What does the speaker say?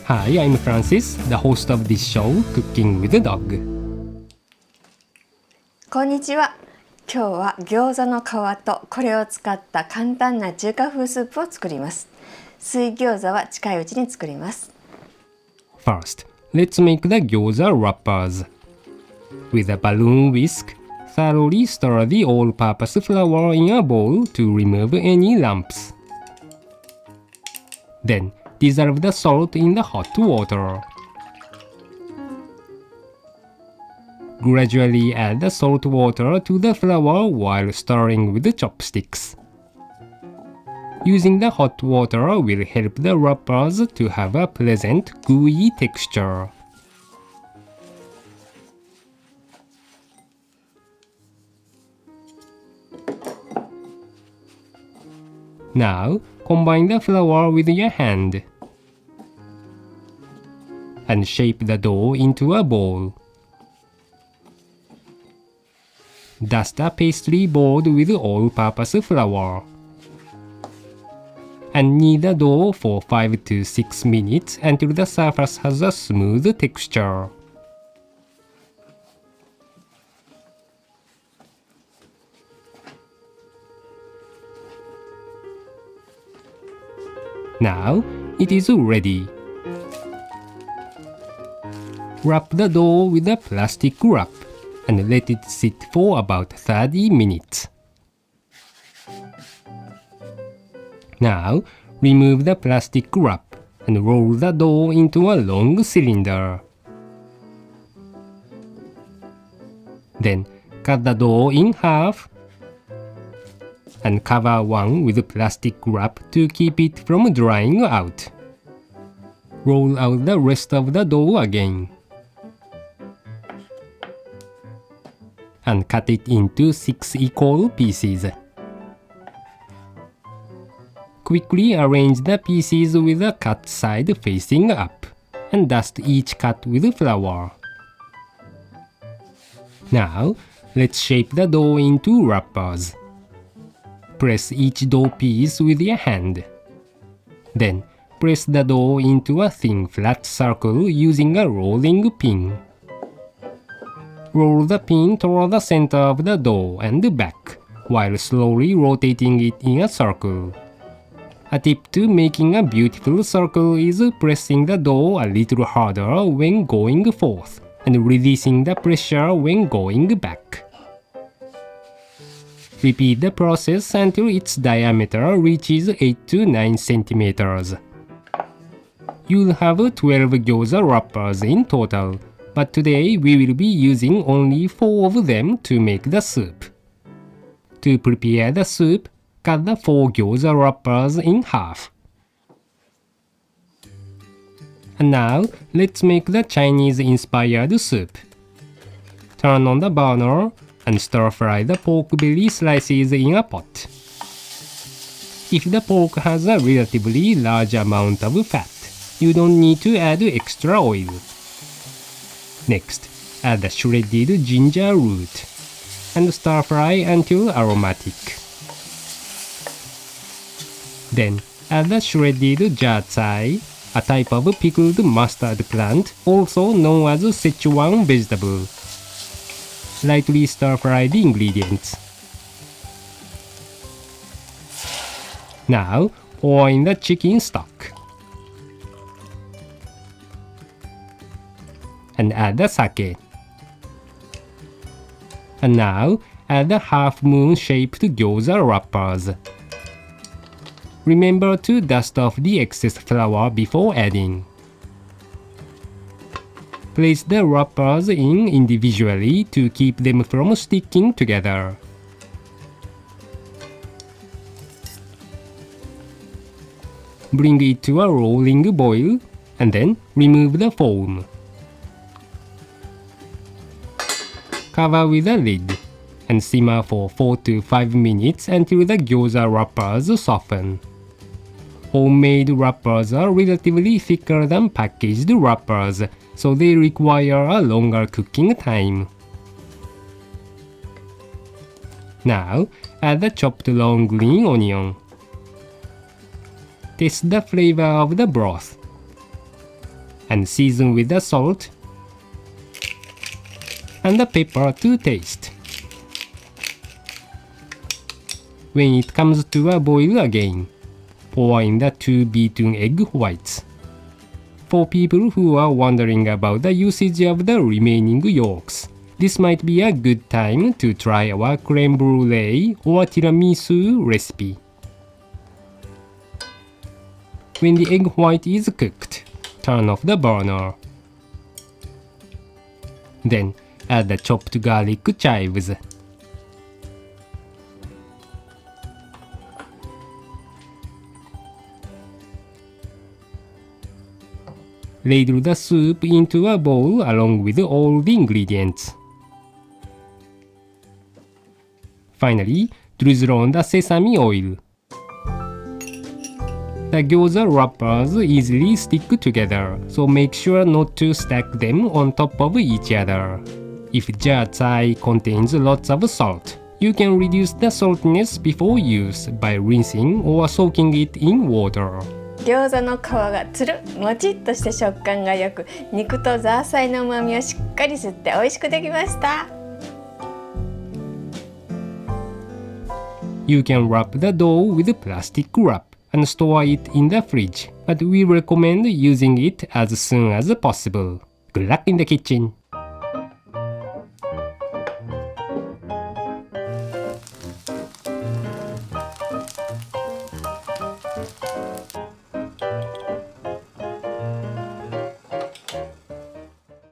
Hi, I'm Francis, the host of this show, Cooking with a Dog. こんにちは。今日は餃子の皮とこれを使った簡単な中華風スープを作ります。水餃子は近いうちに作ります。First, let's make the gyoza wrappers. With a balloon whisk, thoroughly stir the all-purpose flour in a bowl to remove any lumps. Then, dissolve the salt in the hot water. Gradually add the salt water to the flour while stirring with the chopsticks. Using the hot water will help the wrappers to have a pleasant, gooey texture. Now, combine the flour with your hand and shape the dough into a ball. Dust a pastry board with all-purpose flour and knead the dough for 5 to 6 minutes until the surface has a smooth texture. Now, it is ready. Wrap the dough with a plastic wrap and let it sit for about 30 minutes. Now, remove the plastic wrap and roll the dough into a long cylinder. Then, cut the dough in half and cover one with plastic wrap to keep it from drying out. Roll out the rest of the dough again and cut it into 6 equal pieces. Quickly arrange the pieces with the cut side facing up and dust each cut with flour. Now, let's shape the dough into wrappers. Press each dough piece with your hand. Then, press the dough into a thin flat circle using a rolling pin. Roll the pin toward the center of the dough and back, while slowly rotating it in a circle. A tip to making a beautiful circle is pressing the dough a little harder when going forth, and releasing the pressure when going back. Repeat the process until its diameter reaches 8 to 9 centimeters. You'll have 12 gyoza wrappers in total, but today we will be using only 4 of them to make the soup. To prepare the soup, cut the 4 gyoza wrappers in half. And now, let's make the Chinese-inspired soup. Turn on the burner and stir-fry the pork belly slices in a pot. If the pork has a relatively large amount of fat, you don't need to add extra oil. Next, add the shredded ginger root and stir-fry until aromatic. Then, add the shredded jiacai, a type of pickled mustard plant also known as Szechuan vegetable. Lightly stir-fry the ingredients. Now, pour in the chicken stock and add the sake. And now, add the half-moon shaped gyoza wrappers. Remember to dust off the excess flour before adding. Place the wrappers in individually to keep them from sticking together. Bring it to a rolling boil and then remove the foam. Cover with a lid and simmer for 4 to 5 minutes until the gyoza wrappers soften. Homemade wrappers are relatively thicker than packaged wrappers, so they require a longer cooking time. Now, add the chopped long green onion. Taste the flavor of the broth. and season with the salt and the pepper to taste. When it comes to a boil again, pour in the 2 beaten egg whites. For people who are wondering about the usage of the remaining yolks, this might be a good time to try our creme brulee or tiramisu recipe. When the egg white is cooked, turn off the burner. Then add the chopped garlic chives. Ladle the soup into a bowl along with all the ingredients. Finally, drizzle on the sesame oil. The gyoza wrappers easily stick together, so make sure not to stack them on top of each other. If jiacai contains lots of salt, you can reduce the saltiness before use by rinsing or soaking it in water. 餃子の皮がつるもちっとして食感がよく、肉とザーサイの旨味をしっかり吸って美味しくできました。You can wrap the dough with plastic wrap and store it in the fridge, but we recommend using it as soon as possible. Good luck in the kitchen!